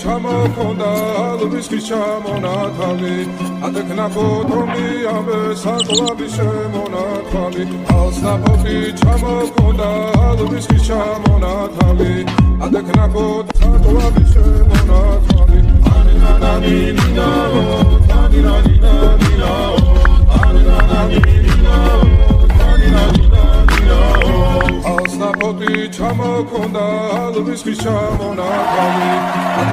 ჩამოქონდა ალბისის ჩამონათალი ატეკნა ფოთომი ამბე საკლავი შემონათალი ალსნაფოთი ჩამოქონდა ალბისის ჩამონათალი ატეკნა ფოთომი საკლავი შემონათალი ანინანინინაო ანინანინინაო ანინანინინაო ანინანინინაო ალსნაფოთი ჩამოქონდა ალბისის ჩამონათალი